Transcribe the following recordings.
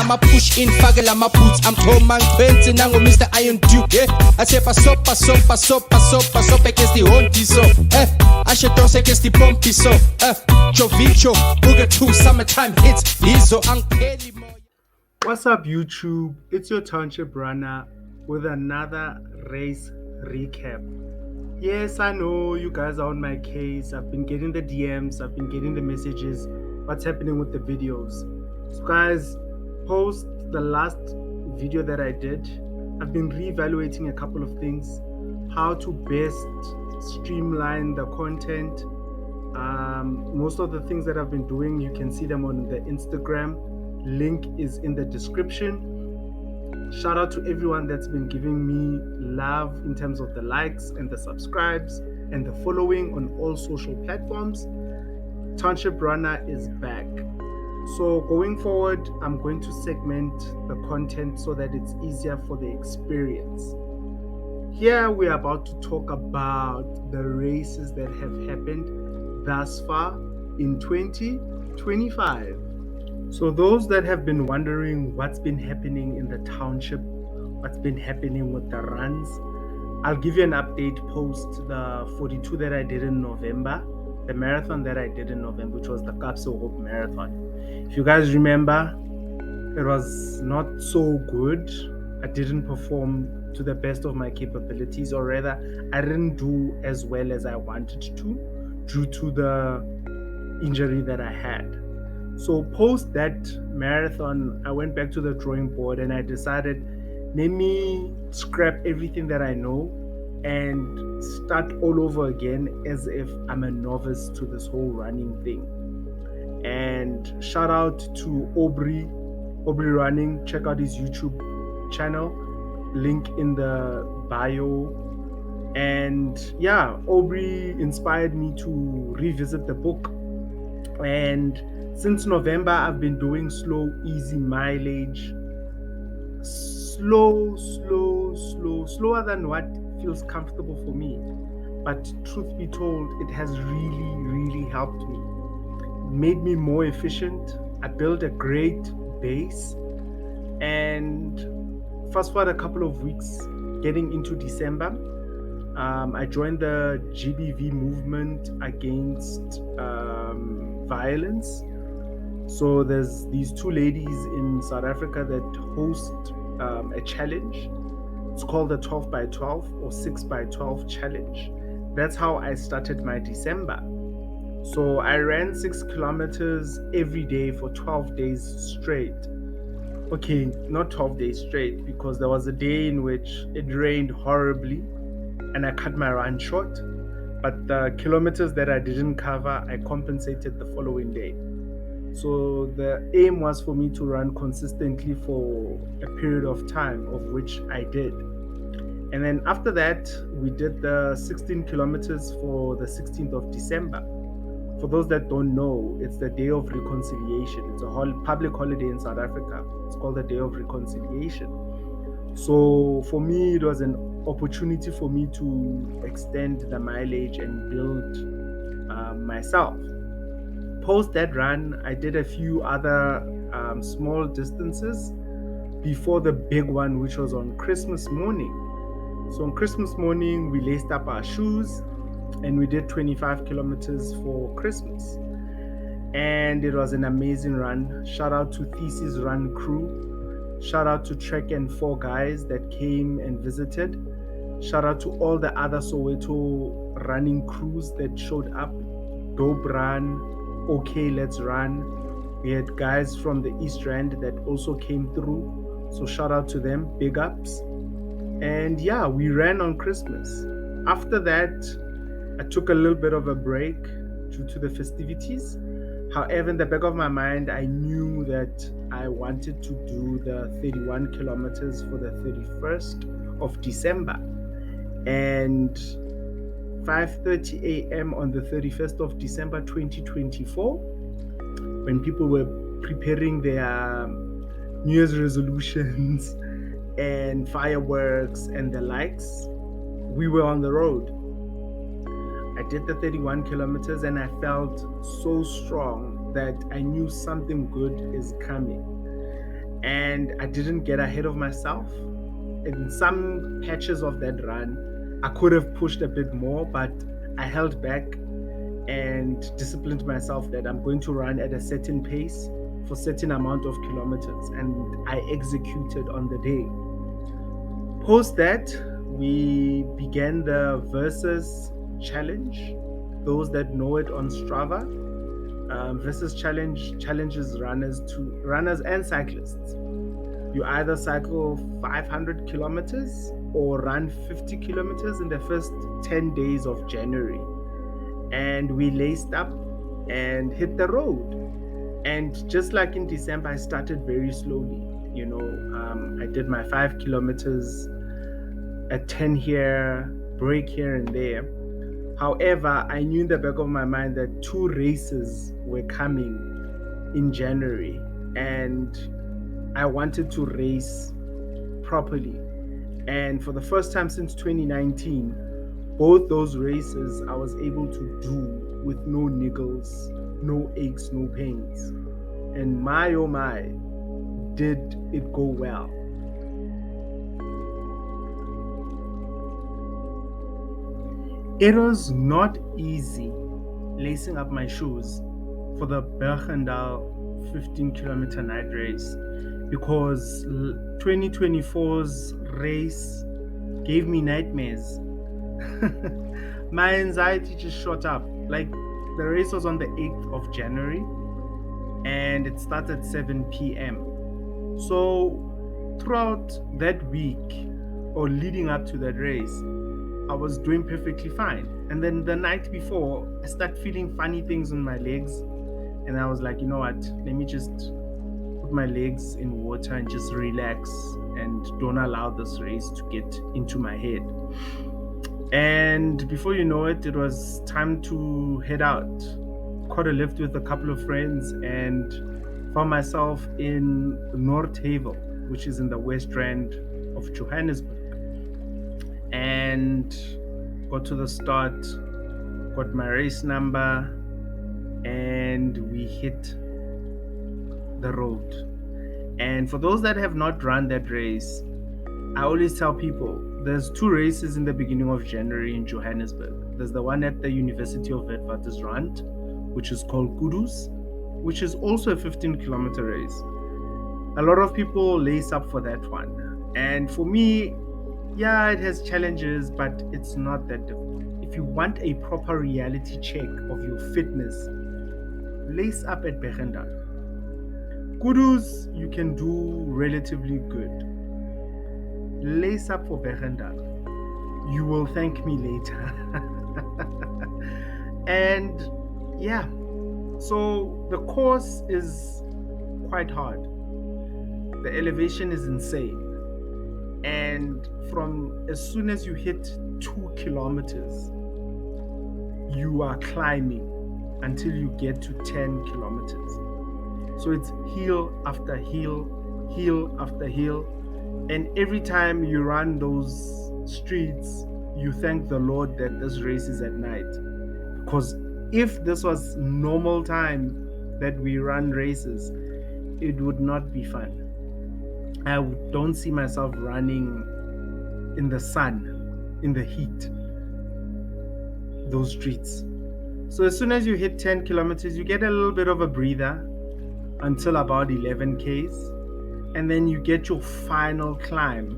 I'ma push in, fagel on my boots. I'm told man 20, now Mr. Iron Duke, yeah. I say pass up against the Honti, so, I should don't say against the Bumpy, so, Jovicho, Booger 2, summertime hits, Lizzo, Uncle. What's up, YouTube? It's your Township Runner with another race recap. Yes, I know you guys are on my case. I've been getting the DMs, I've been getting the messages. What's happening with the videos? So, guys, post the last video that I did. I've been reevaluating a couple of things, how to best streamline the content. Most of the things that I've been doing, you can see them on the Instagram. Link is in the description. Shout out to everyone that's been giving me love in terms of the likes and the subscribes and the following on all social platforms. Township Runner is back. So going forward, I'm going to segment the content so that it's easier for the experience. Here we're about to talk about the races that have happened thus far in 2025. So those that have been wondering what's been happening in the township, what's been happening with the runs, I'll give you an update post the 42 that I did in November, the marathon that I did in November, which was the Kapso Hope Marathon. If you guys remember, it was not so good. I didn't perform to the best of my capabilities, or rather, I didn't do as well as I wanted to due to the injury that I had. So post that marathon, I went back to the drawing board and I decided, let me scrap everything that I know and start all over again as if I'm a novice to this whole running thing. And shout out to Aubrey Running. Check out his YouTube channel, link in the bio. And yeah, Aubrey inspired me to revisit the book. And since November, I've been doing slow, easy mileage. Slower than what feels comfortable for me. But truth be told, it has really, really helped me. It made me more efficient. I built a great base. And fast forward a couple of weeks, getting into December, I joined the GBV movement against violence. So there's these two ladies in South Africa that host a challenge. It's called the 12 by 12 or 6 by 12 challenge. That's how I started my December. So I ran 6 kilometers every day for 12 days straight. Okay, not 12 days straight, because there was a day in which it rained horribly and I cut my run short. But the kilometers that I didn't cover, I compensated the following day. So the aim was for me to run consistently for a period of time, of which I did. And then after that, we did the 16 kilometers for the 16th of December. For those that don't know, it's the Day of Reconciliation. It's a public holiday in South Africa. It's called the Day of Reconciliation. So for me, it was an opportunity for me to extend the mileage and build myself. Post that run, I did a few other small distances before the big one, which was on Christmas morning. So on Christmas morning, we laced up our shoes and we did 25 kilometers for Christmas. And it was an amazing run. Shout out to Thesis Run crew. Shout out to Trek and 4 guys that came and visited. Shout out to all the other Soweto running crews that showed up. Dope Run, Okay, Let's Run. We had guys from the East Rand that also came through. So shout out to them, big ups. And yeah, we ran on Christmas. After that, I took a little bit of a break due to the festivities. However, in the back of my mind, I knew that I wanted to do the 31 kilometers for the 31st of December. And 5:30 a.m. on the 31st of December 2024, when people were preparing their New Year's resolutions and fireworks and the likes, we were on the road. I did the 31 kilometers and I felt so strong that I knew something good is coming. and I didn't get ahead of myself. In some patches of that run, I could have pushed a bit more, but I held back and disciplined myself that I'm going to run at a certain pace for certain amount of kilometers, and I executed on the day. Post that, we began the versus challenge. Those that know it on Strava, versus challenge challenges runners and cyclists. You either cycle 500 kilometers or run 50 kilometers in the first 10 days of January. And we laced up and hit the road. And just like in December, I started very slowly. I did my 5 kilometers, a 10 here, break here and there. However, I knew in the back of my mind that 2 races were coming in January, and I wanted to race properly. And for the first time since 2019, both those races I was able to do with no niggles, no aches, no pains. And my oh my, did it go well. It was not easy lacing up my shoes for the Berg 15-kilometer night race, because 2024's race gave me nightmares. My anxiety just shot up. Like, the race was on the 8th of January and it started at 7 p.m. So throughout that week, or leading up to that race, I was doing perfectly fine. And then the night before, I started feeling funny things on my legs. And I was like, you know what? Let me just put my legs in water and just relax and don't allow this race to get into my head. And before you know it, it was time to head out. Caught a lift with a couple of friends and found myself in Noordhavel, which is in the West Rand of Johannesburg. And got to the start, got my race number, and we hit the road. And for those that have not run that race, I always tell people there's 2 races in the beginning of January in Johannesburg. There's the one at the University of Witwatersrand, which is called Kudus, which is also a 15-kilometer race. A lot of people lace up for that one. And for me, yeah, it has challenges, but it's not that difficult. If you want a proper reality check of your fitness, lace up at Berg. Kudus, you can do relatively good. Lace up for Berg. You will thank me later. And yeah, so the course is quite hard. The elevation is insane. And from as soon as you hit 2 kilometers, you are climbing until you get to 10 kilometers. So it's hill after hill, hill after hill. And every time you run those streets, you thank the Lord that this race is at night. Because if this was normal time that we run races, it would not be fun. I don't see myself running in the sun, in the heat, those streets. So as soon as you hit 10 kilometers, you get a little bit of a breather until about 11 Ks. And then you get your final climb.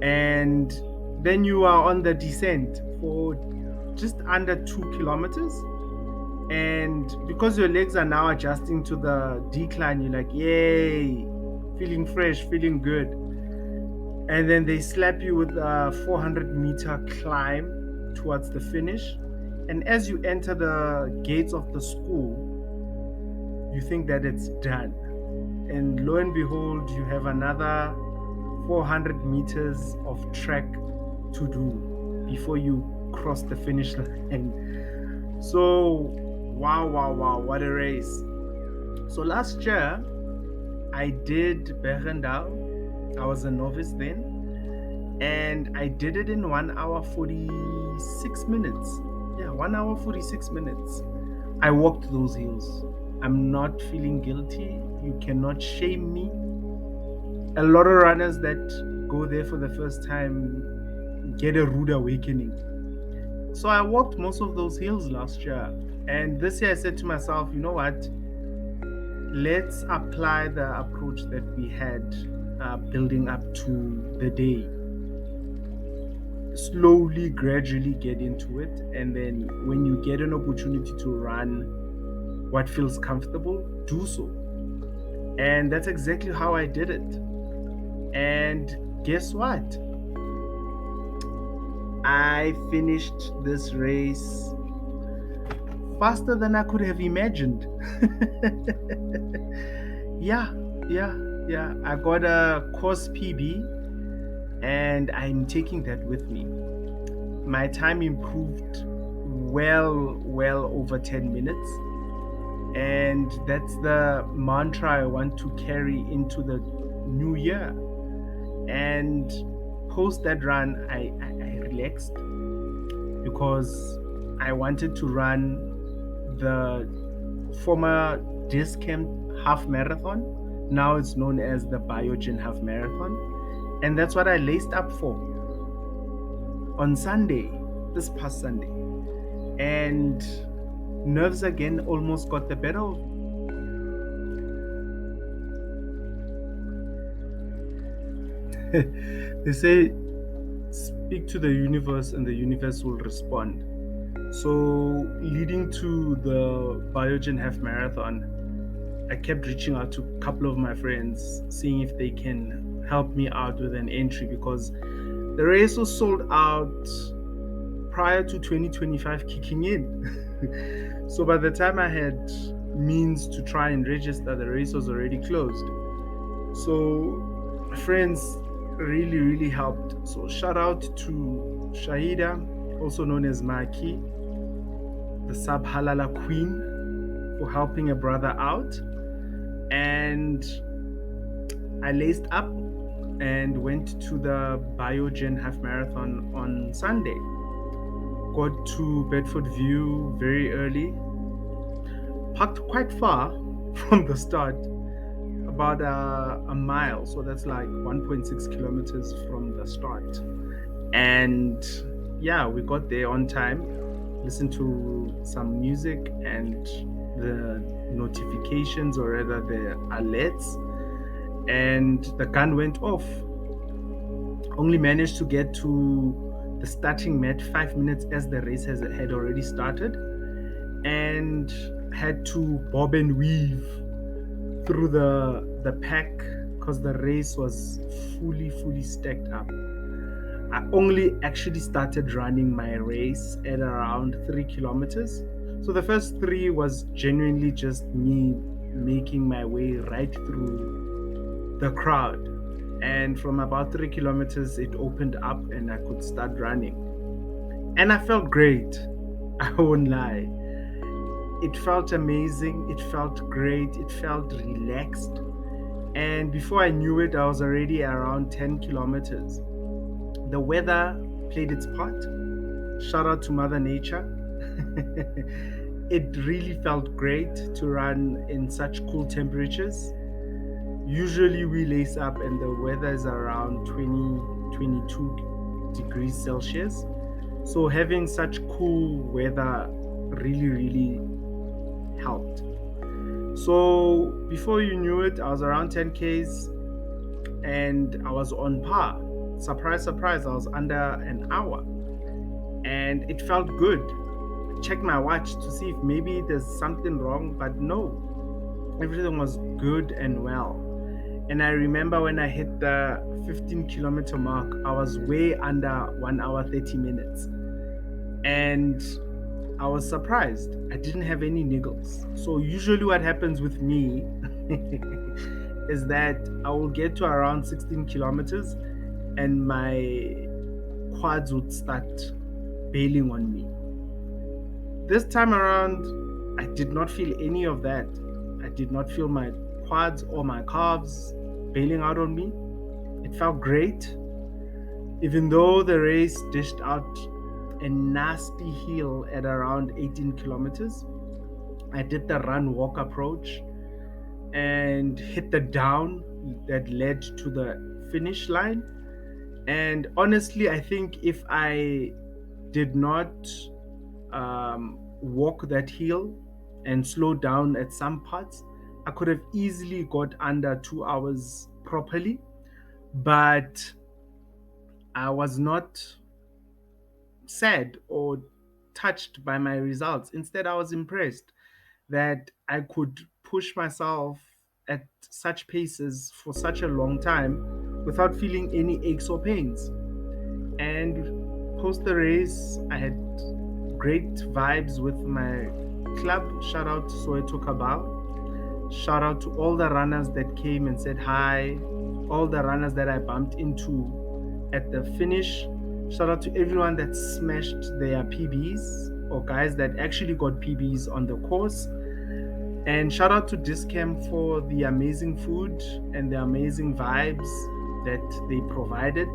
And then you are on the descent for just under 2 kilometers. And because your legs are now adjusting to the decline, you're like, yay, feeling fresh, feeling good. And then they slap you with a 400-meter climb towards the finish. And as you enter the gates of the school, you think that it's done. And lo and behold, you have another 400 meters of track to do before you cross the finish line. So, wow, what a race. So last year, I did Berg. I was a novice then. And I did it in 1 hour 46 minutes. Yeah, 1 hour 46 minutes. I walked those hills. I'm not feeling guilty. You cannot shame me. A lot of runners that go there for the first time get a rude awakening. So I walked most of those hills last year. And this year I said to myself, you know what? Let's apply the approach that we had building up to the day. Slowly, gradually get into it. And then when you get an opportunity to run what feels comfortable, do so. And that's exactly how I did it. And guess what? I finished this race faster than I could have imagined. yeah, yeah. I got a course PB and I'm taking that with me. My time improved well over 10 minutes. And that's the mantra I want to carry into the new year. And post that run, I relaxed because I wanted to run the former Discamp Half Marathon. Now it's known as the Biogen Half Marathon. And that's what I laced up for on Sunday, this past Sunday. And nerves again almost got the better of me. They say, speak to the universe and the universe will respond. So, leading to the Biogen Half Marathon, I kept reaching out to a couple of my friends, seeing if they can help me out with an entry because the race was sold out prior to 2025 kicking in. So, by the time I had means to try and register, the race was already closed. So, my friends really helped. So, shout out to Shahida, also known as Maki, the Sub Halala Queen, for helping a brother out. And I laced up and went to the Biogen Half Marathon on Sunday. Got to Bedford View very early, parked quite far from the start, about a mile, so that's like 1.6 kilometers from the start. And yeah, we got there on time, listened to some music and the notifications, or rather the alerts, and the gun went off. Only managed to get to the starting mat 5 minutes as the race had already started, and had to bob and weave through the pack because the race was fully stacked up. I only actually started running my race at around 3 kilometers. So the first 3 was genuinely just me making my way right through the crowd. And from about 3 kilometers, it opened up and I could start running. And I felt great. I won't lie. It felt amazing. It felt great. It felt relaxed. And before I knew it, I was already around 10 kilometers. The weather played its part. Shout out to Mother Nature. It really felt great to run in such cool temperatures. Usually we lace up and the weather is around 22 degrees Celsius. So having such cool weather really helped. So before you knew it, I was around 10Ks and I was on par. Surprise, I was under an hour. And it felt good. I checked my watch to see if maybe there's something wrong, but no. Everything was good and well. And I remember when I hit the 15-kilometer mark, I was way under 1 hour 30 minutes. And I was surprised. I didn't have any niggles. So usually what happens with me is that I will get to around 16 kilometers and my quads would start bailing on me. This time around, I did not feel any of that. I did not feel my quads or my calves bailing out on me. It felt great. Even though the race dished out a nasty hill at around 18 kilometers, I did the run walk approach and hit the down that led to the finish line. And honestly, I think if I did not walk that hill and slow down at some parts, I could have easily got under 2 hours properly. But I was not sad or touched by my results. Instead, I was impressed that I could push myself at such paces for such a long time without feeling any aches or pains. And post the race, I had great vibes with my club. Shout out to Soweto Kabao. Shout out to all the runners that came and said hi, all the runners that I bumped into at the finish. Shout out to everyone that smashed their PBs or guys that actually got PBs on the course. And shout out to Discam for the amazing food and the amazing vibes that they provided.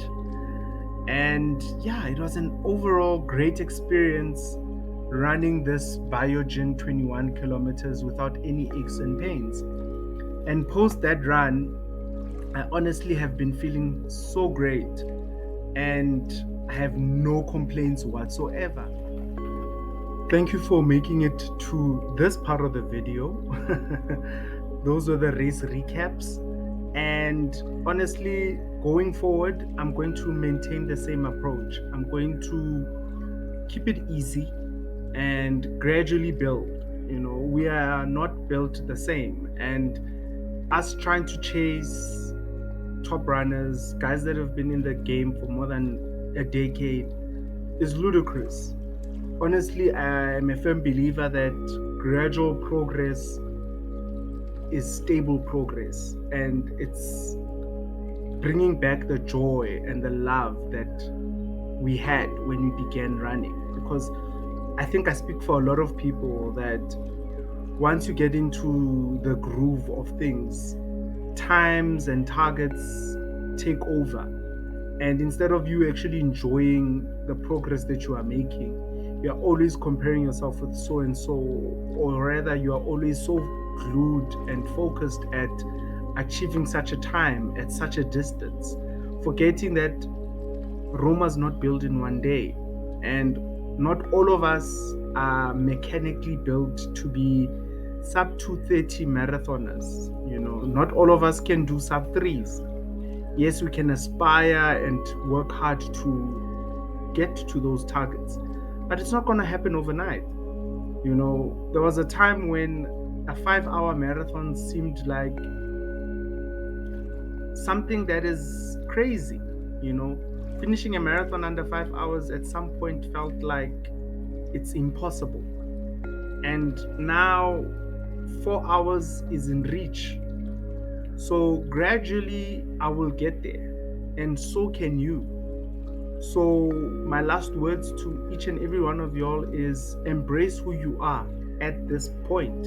And yeah, it was an overall great experience running this Biogen 21 kilometers without any aches and pains. And post that run, I honestly have been feeling so great and I have no complaints whatsoever. Thank you for making it to this part of the video. Those were the race recaps. And honestly, going forward, I'm going to maintain the same approach. I'm going to keep it easy and gradually build. You know, we are not built the same. And us trying to chase top runners, guys that have been in the game for more than a decade, is ludicrous. Honestly, I'm a firm believer that gradual progress is stable progress, and it's bringing back the joy and the love that we had when we began running. Because I think I speak for a lot of people that once you get into the groove of things, times and targets take over. And instead of you actually enjoying the progress that you are making, you are always comparing yourself with so and so, or rather, you are always so glued and focused at achieving such a time at such a distance, forgetting that Rome was not built in one day. And not all of us are mechanically built to be sub 230 marathoners. You know, not all of us can do sub threes. Yes, we can aspire and work hard to get to those targets, but it's not going to happen overnight. You know, there was a time when a 5 hour marathon seemed like something that is crazy. You know, finishing a marathon under 5 hours at some point felt like it's impossible. And now 4 hours is in reach. So gradually I will get there, and so can you. So, my last words to each and every one of y'all is embrace who you are at this point.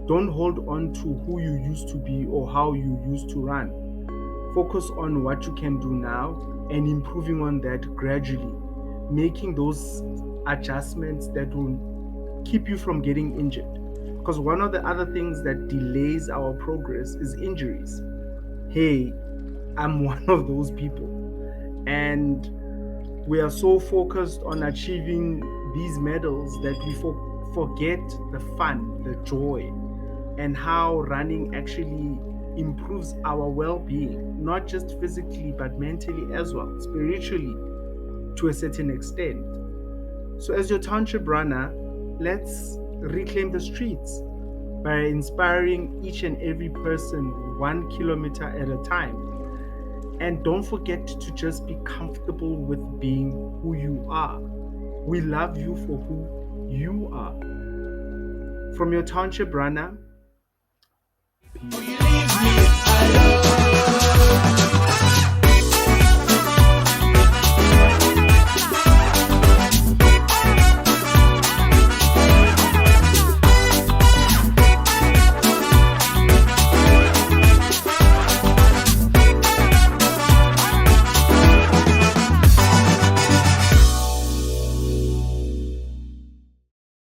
Don't hold on to who you used to be or how you used to run. Focus on what you can do now and improving on that gradually, making those adjustments that will keep you from getting injured. Because one of the other things that delays our progress is injuries. Hey, I'm one of those people. And we are so focused on achieving these medals that we forget the fun, the joy, and how running actually improves our well-being, not just physically, but mentally as well, spiritually to a certain extent. So as your township runner, let's reclaim the streets by inspiring each and every person 1 kilometer at a time. And don't forget to just be comfortable with being who you are. We love you for who you are. From your township runner, peace.